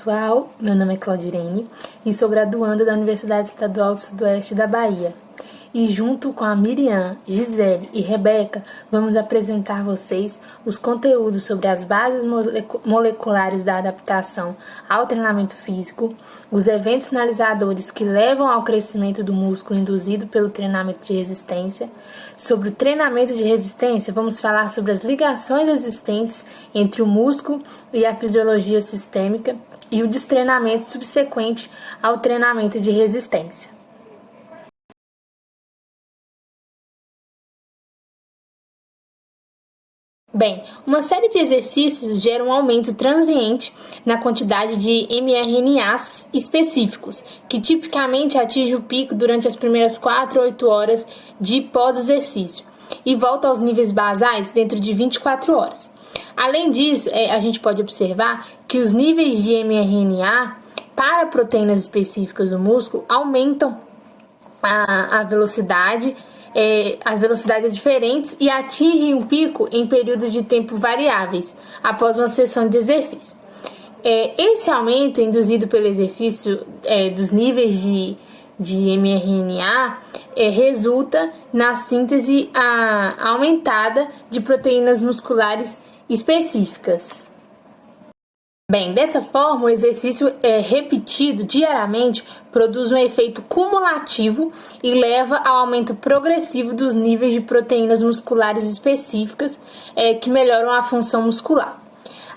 pessoal, meu nome é Claudirene e sou graduanda da Universidade Estadual do Sudoeste da Bahia. E junto com a Miriam, Gisele e Rebeca, vamos apresentar a vocês os conteúdos sobre as bases moleculares da adaptação ao treinamento físico, os eventos sinalizadores que levam ao crescimento do músculo induzido pelo treinamento de resistência. Sobre o treinamento de resistência, vamos falar sobre as ligações existentes entre o músculo e a fisiologia sistêmica e o destreinamento subsequente ao treinamento de resistência. Bem, uma série de exercícios gera um aumento transiente na quantidade de mRNAs específicos, que tipicamente atinge o pico durante as primeiras 4 a 8 horas de pós-exercício e volta aos níveis basais dentro de 24 horas. Além disso, a gente pode observar que os níveis de mRNA para proteínas específicas do músculo aumentam a velocidade, as velocidades diferentes e atingem o pico em períodos de tempo variáveis após uma sessão de exercício. Esse aumento induzido pelo exercício dos níveis de mRNA resulta na síntese aumentada de proteínas musculares específicas. Bem, dessa forma, o exercício repetido diariamente produz um efeito cumulativo e leva ao aumento progressivo dos níveis de proteínas musculares específicas que melhoram a função muscular.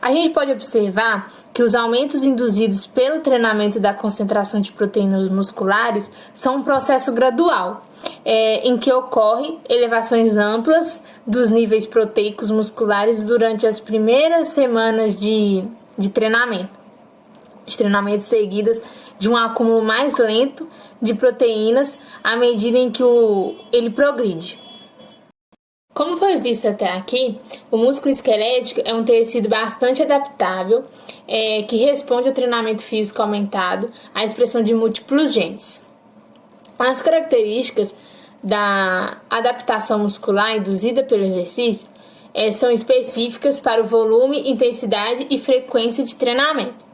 A gente pode observar que os aumentos induzidos pelo treinamento da concentração de proteínas musculares são um processo gradual, em que ocorrem elevações amplas dos níveis proteicos musculares durante as primeiras semanas de treinamento seguidas de um acúmulo mais lento de proteínas à medida em que ele progride. Como foi visto até aqui, o músculo esquelético é um tecido bastante adaptável, que responde ao treinamento físico aumentado, à expressão de múltiplos genes. As características da adaptação muscular induzida pelo exercício são específicas para o volume, intensidade e frequência de treinamento.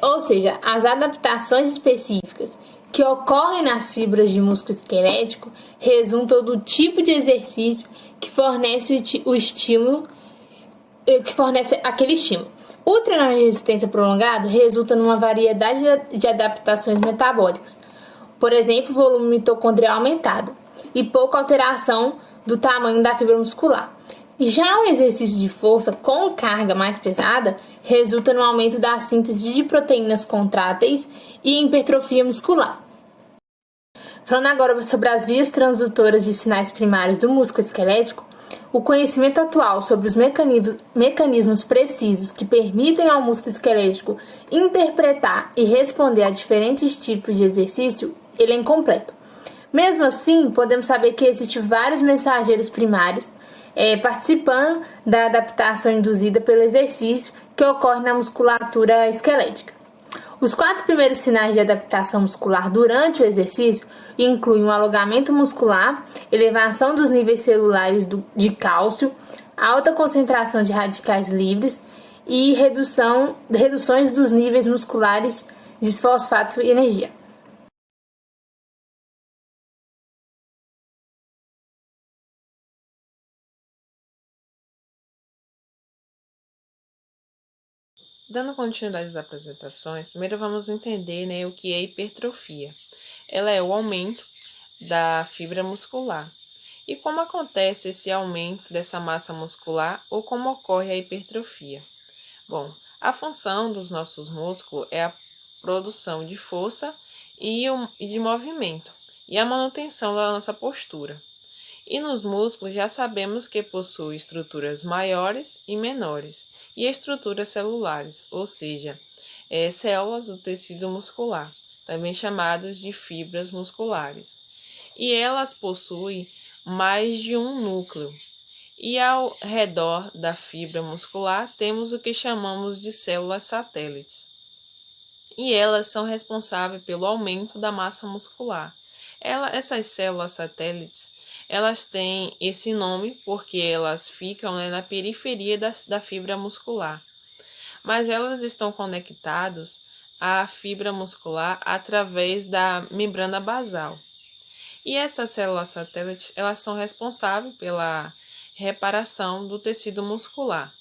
Ou seja, as adaptações específicas que ocorrem nas fibras de músculo esquelético resultam do tipo de exercício que fornece o estímulo, que fornece aquele estímulo. O treinamento de resistência prolongado resulta numa variedade de adaptações metabólicas, por exemplo, volume mitocondrial aumentado e pouca alteração do tamanho da fibra muscular. Já o exercício de força com carga mais pesada resulta no aumento da síntese de proteínas contráteis e hipertrofia muscular. Falando agora sobre as vias transdutoras de sinais primários do músculo esquelético, o conhecimento atual sobre os mecanismos precisos que permitem ao músculo esquelético interpretar e responder a diferentes tipos de exercício, ele é incompleto. Mesmo assim, podemos saber que existem vários mensageiros primários participando da adaptação induzida pelo exercício que ocorre na musculatura esquelética. Os 4 primeiros sinais de adaptação muscular durante o exercício incluem o alongamento muscular, elevação dos níveis celulares de cálcio, alta concentração de radicais livres e reduções dos níveis musculares de fosfato e energia. Dando continuidade às apresentações, primeiro vamos entender o que é hipertrofia. Ela é o aumento da fibra muscular. E como acontece esse aumento dessa massa muscular ou como ocorre a hipertrofia? Bom, a função dos nossos músculos é a produção de força e de movimento e a manutenção da nossa postura. E nos músculos já sabemos que possui estruturas maiores e menores e estruturas celulares, ou seja, células do tecido muscular, também chamadas de fibras musculares. E elas possuem mais de um núcleo. E ao redor da fibra muscular temos o que chamamos de células satélites. E elas são responsáveis pelo aumento da massa muscular. Essas células satélites, elas têm esse nome porque elas ficam na periferia da fibra muscular. mas elas estão conectadas à fibra muscular através da membrana basal. E essas células satélites, elas são responsáveis pela reparação do tecido muscular.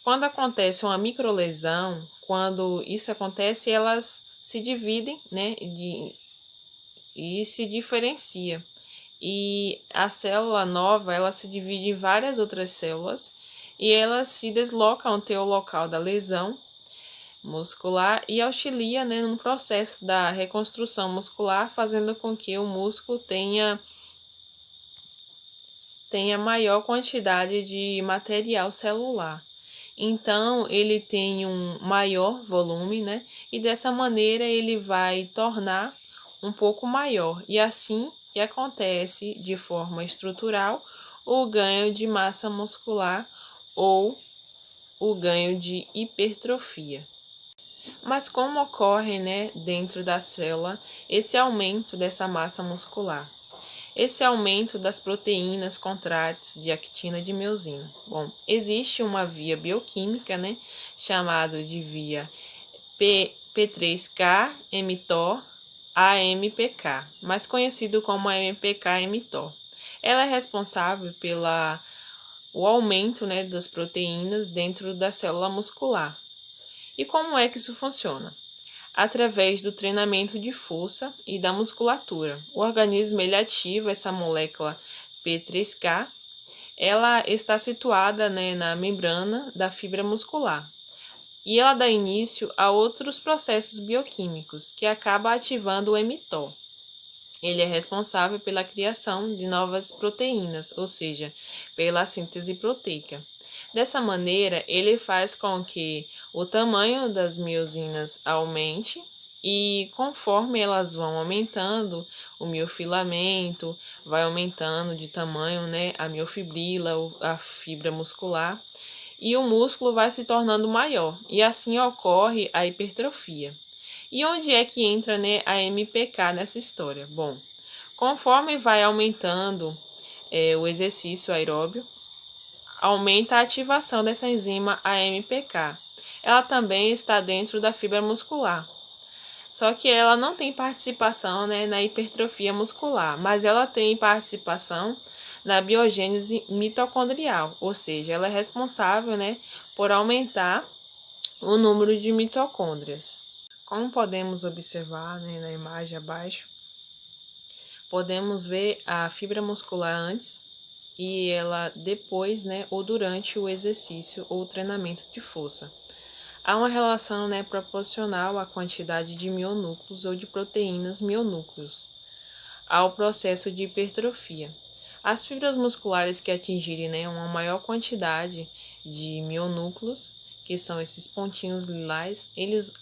Quando acontece uma microlesão, quando isso acontece, elas se dividem, né, e se diferencia. E a célula nova, ela se divide em várias outras células e elas se deslocam até o local da lesão muscular e auxilia, né, no processo da reconstrução muscular, fazendo com que o músculo tenha maior quantidade de material celular. Então, ele tem um maior volume, né? E dessa maneira ele vai tornar um pouco maior. E assim que acontece de forma estrutural o ganho de massa muscular ou o ganho de hipertrofia. Mas como ocorre, né, dentro da célula esse aumento dessa massa muscular? Esse aumento das proteínas contráteis de actina e de miosina. Bom, existe uma via bioquímica, né, chamada de via P3K-mTOR AMPK, mais conhecido como AMPK-mTOR. Ela é responsável pelo aumento, né, das proteínas dentro da célula muscular. E como é que isso funciona? Através do treinamento de força e da musculatura. O organismo ele ativa essa molécula P3K, ela está situada, né, na membrana da fibra muscular. E ela dá início a outros processos bioquímicos, que acaba ativando o mTOR. Ele é responsável pela criação de novas proteínas, ou seja, pela síntese proteica. Dessa maneira, ele faz com que o tamanho das miosinas aumente e conforme elas vão aumentando, o miofilamento vai aumentando de tamanho, né, a miofibrila, a fibra muscular, e o músculo vai se tornando maior, e assim ocorre a hipertrofia. E onde é que entra, né, a MPK nessa história? Bom, conforme vai aumentando o exercício aeróbio, aumenta a ativação dessa enzima AMPK. Ela também está dentro da fibra muscular. Só que ela não tem participação, né, na hipertrofia muscular, mas ela tem participação na biogênese mitocondrial, ou seja, ela é responsável, né, por aumentar o número de mitocôndrias. Como podemos observar, né, na imagem abaixo, podemos ver a fibra muscular antes e ela depois, né, ou durante o exercício ou treinamento de força. Há uma relação, né, proporcional à quantidade de mionúcleos ou de proteínas mionúcleos ao processo de hipertrofia. As fibras musculares que atingirem, né, uma maior quantidade de mionúcleos, que são esses pontinhos lilás,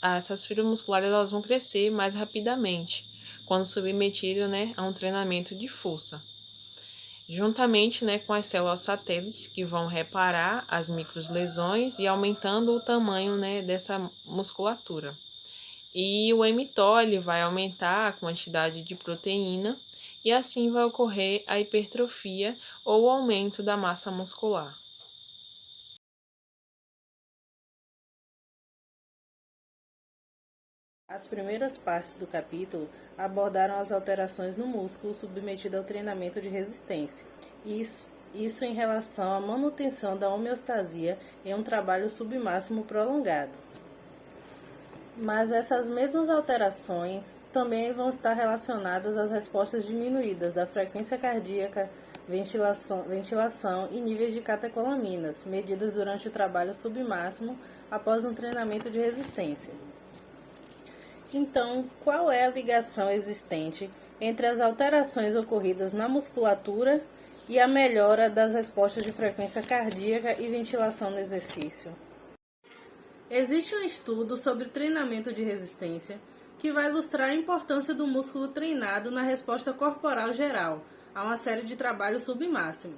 essas fibras musculares elas vão crescer mais rapidamente quando submetidas, né, a um treinamento de força. Juntamente, né, com as células satélites que vão reparar as microlesões e aumentando o tamanho, né, dessa musculatura. E o mTOR ele vai aumentar a quantidade de proteína e assim vai ocorrer a hipertrofia ou o aumento da massa muscular. As primeiras partes do capítulo abordaram as alterações no músculo submetido ao treinamento de resistência. Isso em relação à manutenção da homeostasia em um trabalho submáximo prolongado. Mas essas mesmas alterações também vão estar relacionadas às respostas diminuídas da frequência cardíaca, ventilação e níveis de catecolaminas, medidas durante o trabalho submáximo após um treinamento de resistência. Então, qual é a ligação existente entre as alterações ocorridas na musculatura e a melhora das respostas de frequência cardíaca e ventilação no exercício? Existe um estudo sobre treinamento de resistência que vai ilustrar a importância do músculo treinado na resposta corporal geral a uma série de trabalhos submáximo.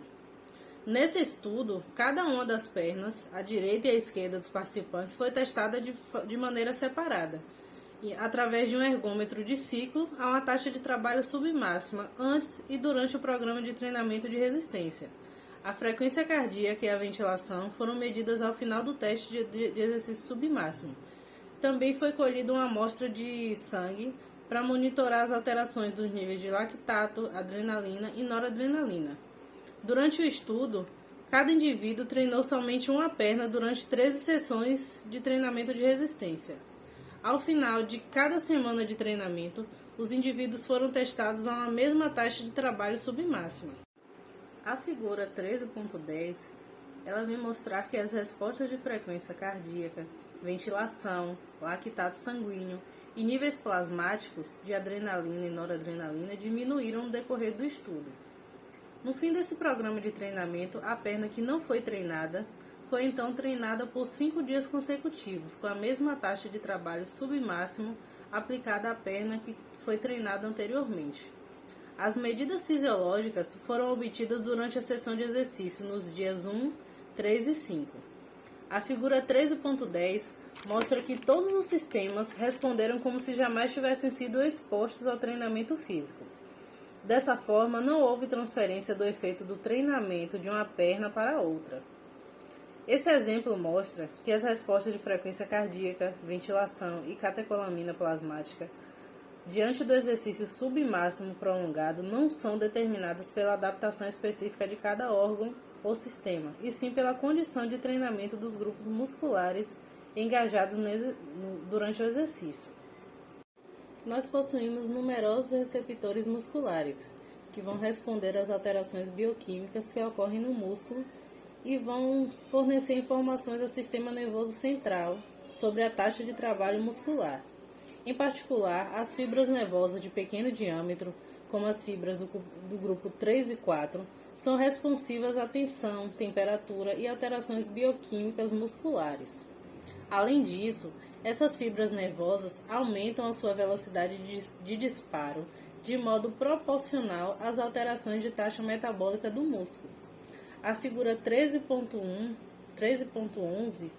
Nesse estudo, cada uma das pernas, a direita e a esquerda dos participantes, foi testada de maneira separada, através de um ergômetro de ciclo a uma taxa de trabalho submáxima antes e durante o programa de treinamento de resistência. A frequência cardíaca e a ventilação foram medidas ao final do teste de exercício submáximo. Também foi colhida uma amostra de sangue para monitorar as alterações dos níveis de lactato, adrenalina e noradrenalina. Durante o estudo, cada indivíduo treinou somente uma perna durante 13 sessões de treinamento de resistência. Ao final de cada semana de treinamento, os indivíduos foram testados a uma mesma taxa de trabalho submáxima. A figura 13.10, ela vem mostrar que as respostas de frequência cardíaca, ventilação, lactato sanguíneo e níveis plasmáticos de adrenalina e noradrenalina diminuíram no decorrer do estudo. No fim desse programa de treinamento, a perna que não foi treinada foi então treinada por 5 dias consecutivos, com a mesma taxa de trabalho submáximo aplicada à perna que foi treinada anteriormente. As medidas fisiológicas foram obtidas durante a sessão de exercício nos dias 1, 3 e 5. A figura 13.10 mostra que todos os sistemas responderam como se jamais tivessem sido expostos ao treinamento físico. Dessa forma, não houve transferência do efeito do treinamento de uma perna para outra. Esse exemplo mostra que as respostas de frequência cardíaca, ventilação e catecolamina plasmática diante do exercício submáximo prolongado não são determinadas pela adaptação específica de cada órgão ou sistema, e sim pela condição de treinamento dos grupos musculares engajados durante o exercício. Nós possuímos numerosos receptores musculares, que vão responder às alterações bioquímicas que ocorrem no músculo e vão fornecer informações ao sistema nervoso central sobre a taxa de trabalho muscular. Em particular, as fibras nervosas de pequeno diâmetro, como as fibras do grupo 3 e 4, são responsivas à tensão, temperatura e alterações bioquímicas musculares. Além disso, essas fibras nervosas aumentam a sua velocidade de disparo de modo proporcional às alterações de taxa metabólica do músculo. A figura 13.11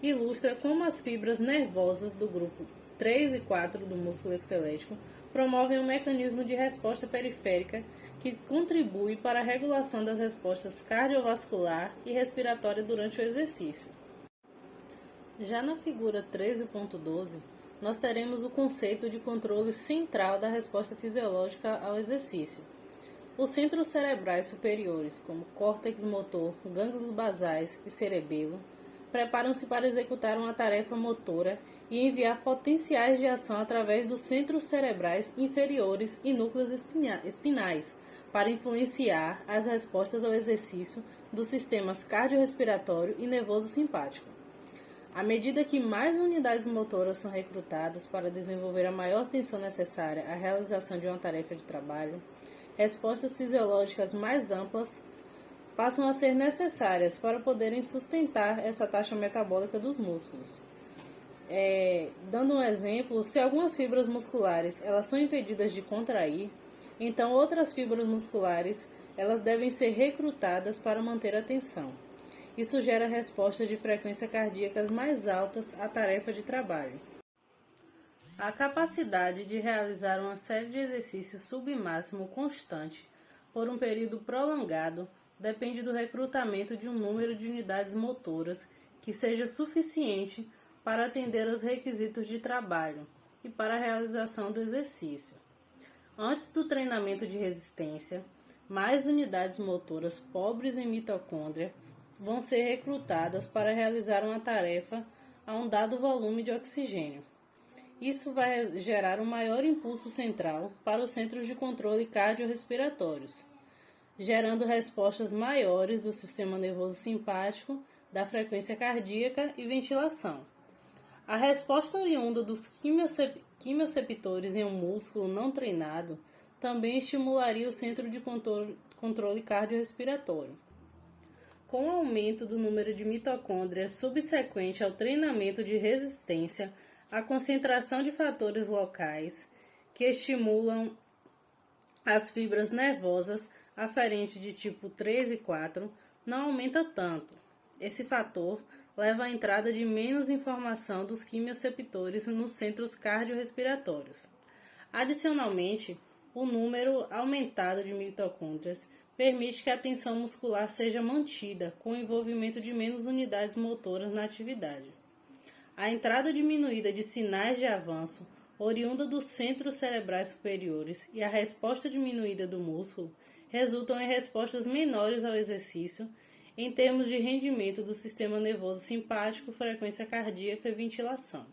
ilustra como as fibras nervosas do grupo 3 e 4 do músculo esquelético promovem um mecanismo de resposta periférica que contribui para a regulação das respostas cardiovascular e respiratória durante o exercício. Já na figura 13.12, nós teremos o conceito de controle central da resposta fisiológica ao exercício. Os centros cerebrais superiores, como córtex motor, gânglios basais e cerebelo, preparam-se para executar uma tarefa motora e enviar potenciais de ação através dos centros cerebrais inferiores e núcleos espinais, para influenciar as respostas ao exercício dos sistemas cardiorrespiratório e nervoso simpático. À medida que mais unidades motoras são recrutadas para desenvolver a maior tensão necessária à realização de uma tarefa de trabalho, respostas fisiológicas mais amplas passam a ser necessárias para poderem sustentar essa taxa metabólica dos músculos. Dando um exemplo, se algumas fibras musculares elas são impedidas de contrair, então outras fibras musculares elas devem ser recrutadas para manter a tensão. Isso gera respostas de frequência cardíacas mais altas à tarefa de trabalho. A capacidade de realizar uma série de exercícios submáximo constante por um período prolongado depende do recrutamento de um número de unidades motoras que seja suficiente para atender aos requisitos de trabalho e para a realização do exercício. Antes do treinamento de resistência, mais unidades motoras pobres em mitocôndria vão ser recrutadas para realizar uma tarefa a um dado volume de oxigênio. Isso vai gerar um maior impulso central para os centros de controle cardiorrespiratórios, gerando respostas maiores do sistema nervoso simpático, da frequência cardíaca e ventilação. A resposta oriunda dos quimioceptores em um músculo não treinado também estimularia o centro de controle cardiorrespiratório. Com o aumento do número de mitocôndrias subsequente ao treinamento de resistência, a concentração de fatores locais que estimulam as fibras nervosas aferentes de tipo 3 e 4 não aumenta tanto. Esse fator leva à entrada de menos informação dos quimioceptores nos centros cardiorrespiratórios. Adicionalmente, o número aumentado de mitocôndrias permite que a tensão muscular seja mantida, com o envolvimento de menos unidades motoras na atividade. A entrada diminuída de sinais de avanço, oriunda dos centros cerebrais superiores, e a resposta diminuída do músculo resultam em respostas menores ao exercício, em termos de rendimento do sistema nervoso simpático, frequência cardíaca e ventilação.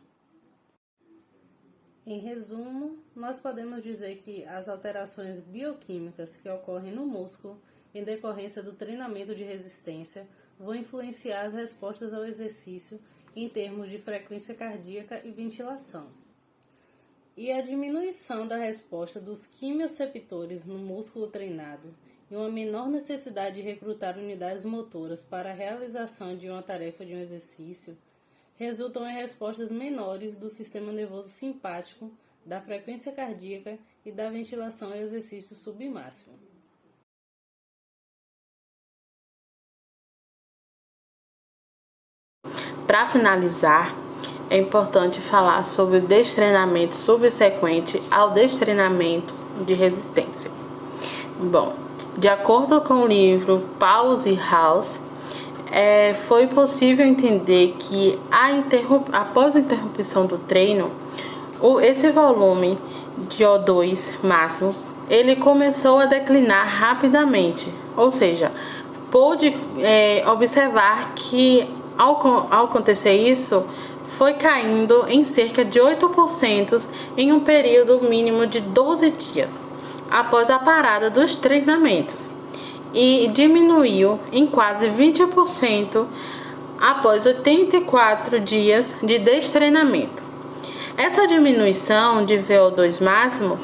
Em resumo, nós podemos dizer que as alterações bioquímicas que ocorrem no músculo em decorrência do treinamento de resistência vão influenciar as respostas ao exercício em termos de frequência cardíaca e ventilação. E a diminuição da resposta dos quimioreceptores no músculo treinado e uma menor necessidade de recrutar unidades motoras para a realização de uma tarefa de um exercício resultam em respostas menores do sistema nervoso simpático, da frequência cardíaca e da ventilação ao exercício submáximo. Para finalizar, é importante falar sobre o destreinamento subsequente ao destreinamento de resistência. Bom, de acordo com o livro Paus e House, foi possível entender que após a interrupção do treino, esse volume de O2 máximo, ele começou a declinar rapidamente, ou seja, pôde observar que ao acontecer isso, foi caindo em cerca de 8% em um período mínimo de 12 dias, após a parada dos treinamentos, e diminuiu em quase 20% após 84 dias de destreinamento. Essa diminuição de VO2 máximo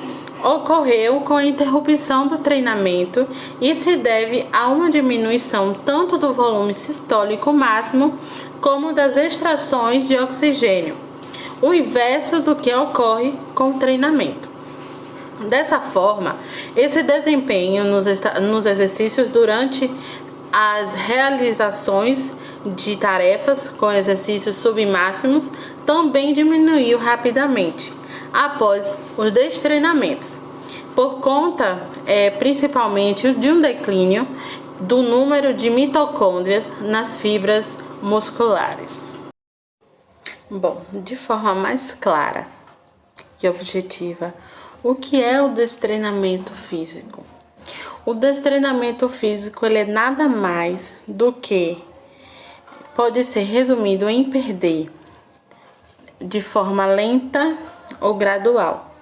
ocorreu com a interrupção do treinamento e se deve a uma diminuição tanto do volume sistólico máximo como das extrações de oxigênio, o inverso do que ocorre com o treinamento. Dessa forma, esse desempenho nos exercícios durante as realizações de tarefas com exercícios submáximos também diminuiu rapidamente após os destreinamentos, por conta principalmente de um declínio do número de mitocôndrias nas fibras musculares. Bom, de forma mais clara e objetiva, o que é o destreinamento físico? O destreinamento físico ele é nada mais do que pode ser resumido em perder de forma lenta ou gradual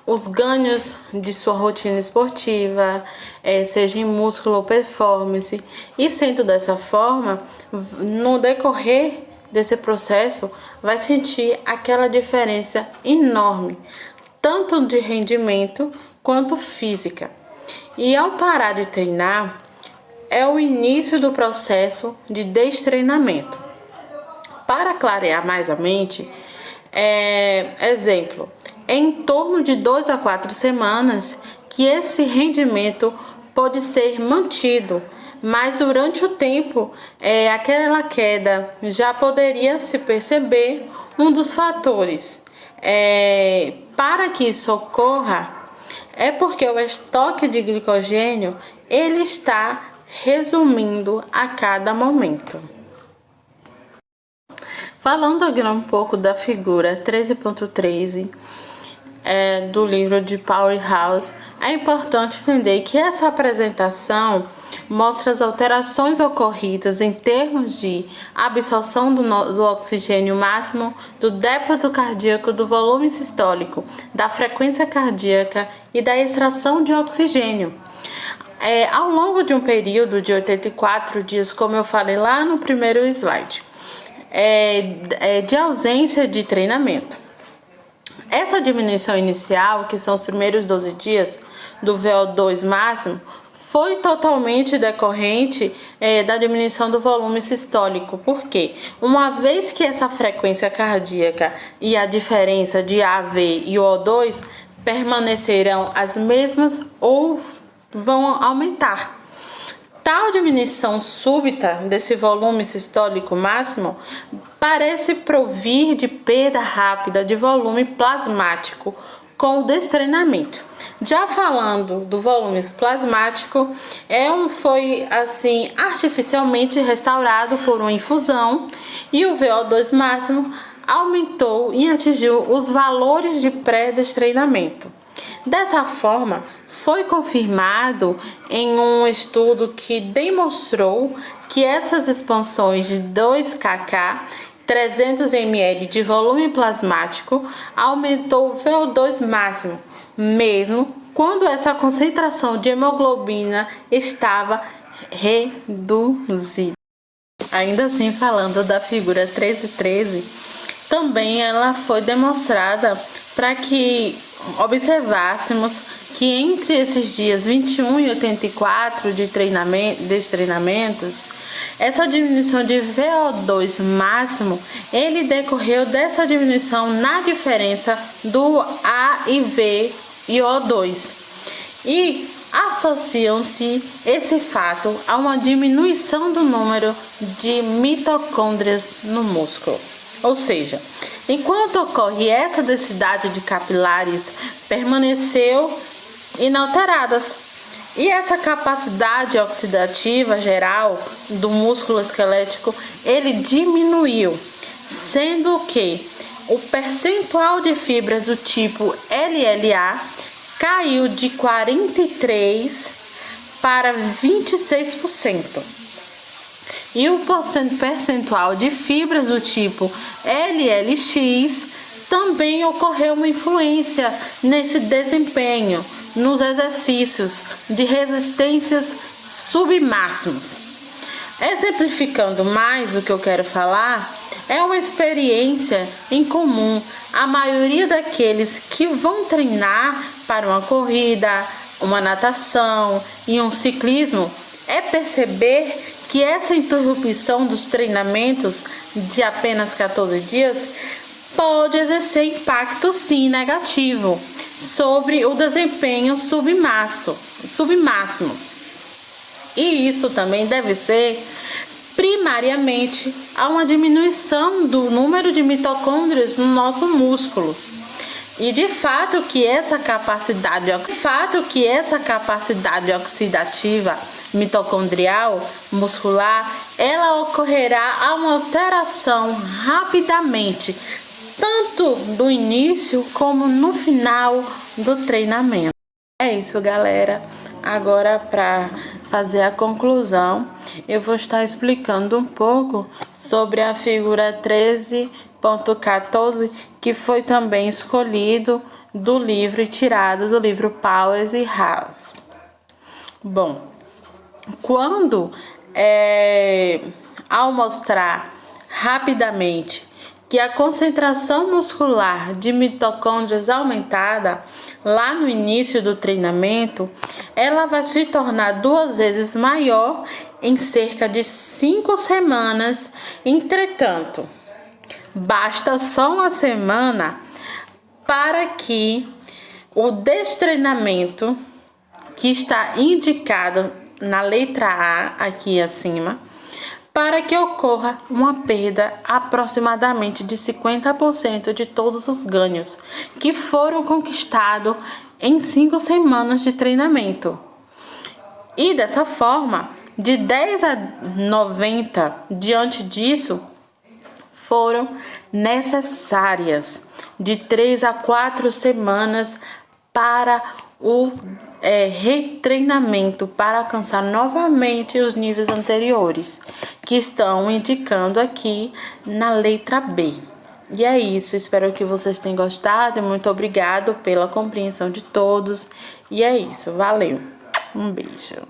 os ganhos de sua rotina esportiva, seja em músculo ou performance, e sendo dessa forma, no decorrer desse processo, vai sentir aquela diferença enorme, tanto de rendimento quanto física. E ao parar de treinar, é o início do processo de destreinamento. Para clarear mais a mente, exemplo, em torno de 2 a 4 semanas que esse rendimento pode ser mantido, mas durante o tempo, aquela queda já poderia se perceber. Um dos fatores para que isso ocorra é porque o estoque de glicogênio ele está resumindo a cada momento. Falando agora um pouco da figura 13.13 do livro de Powerhouse, é importante entender que essa apresentação mostra as alterações ocorridas em termos de absorção do oxigênio máximo, do débito cardíaco, do volume sistólico, da frequência cardíaca e da extração de oxigênio. Ao longo de um período de 84 dias, como eu falei lá no primeiro slide, de ausência de treinamento. Essa diminuição inicial, que são os primeiros 12 dias do VO2 máximo, foi totalmente decorrente da diminuição do volume sistólico. Por quê? Uma vez que essa frequência cardíaca e a diferença de AV e O2 permanecerão as mesmas ou vão aumentar. Tal diminuição súbita desse volume sistólico máximo parece provir de perda rápida de volume plasmático com o destreinamento. Já falando do volume plasmático, foi assim artificialmente restaurado por uma infusão e o VO2 máximo aumentou e atingiu os valores de pré-destreinamento. Dessa forma, foi confirmado em um estudo que demonstrou que essas expansões de 2 kk 300 ml de volume plasmático aumentou o VO2 máximo, mesmo quando essa concentração de hemoglobina estava reduzida. Ainda assim, falando da figura 1313, também ela foi demonstrada para que observássemos que entre esses dias 21 e 84 de destreinamentos, essa diminuição de VO2 máximo, ele decorreu dessa diminuição na diferença do AIV e O2. E associam-se esse fato a uma diminuição do número de mitocôndrias no músculo. Ou seja, enquanto ocorre essa densidade de capilares permaneceu inalteradas. E essa capacidade oxidativa geral do músculo esquelético, ele diminuiu, sendo que o percentual de fibras do tipo LLA caiu de 43% para 26%. E o percentual de fibras do tipo LLX também ocorreu uma influência nesse desempenho nos exercícios de resistências submáximos. Exemplificando mais o que eu quero falar, é uma experiência em comum a maioria daqueles que vão treinar para uma corrida, uma natação e um ciclismo é perceber que essa interrupção dos treinamentos de apenas 14 dias pode exercer impacto sim negativo sobre o desempenho submáximo. E isso também deve ser primariamente a uma diminuição do número de mitocôndrias no nosso músculo. E de fato que essa capacidade oxidativa mitocondrial muscular, ela ocorrerá a uma alteração rapidamente, tanto do início como no final do treinamento. É isso, galera. Agora, para fazer a conclusão, eu vou estar explicando um pouco sobre a figura 13.14, que foi também escolhido do livro e tirado do livro Powers e House. Bom, quando ao mostrar rapidamente que a concentração muscular de mitocôndrias aumentada lá no início do treinamento, ela vai se tornar 2 vezes maior em cerca de 5 semanas. Entretanto, basta só uma semana para que o destreinamento que está indicado na letra A aqui acima, para que ocorra uma perda aproximadamente de 50% de todos os ganhos que foram conquistados em 5 semanas de treinamento. E dessa forma, de 10 a 90 diante disso, foram necessárias de 3 a 4 semanas para o retreinamento, para alcançar novamente os níveis anteriores, que estão indicando aqui na letra B. E é isso, espero que vocês tenham gostado e muito obrigado pela compreensão de todos. E é isso, valeu, um beijo.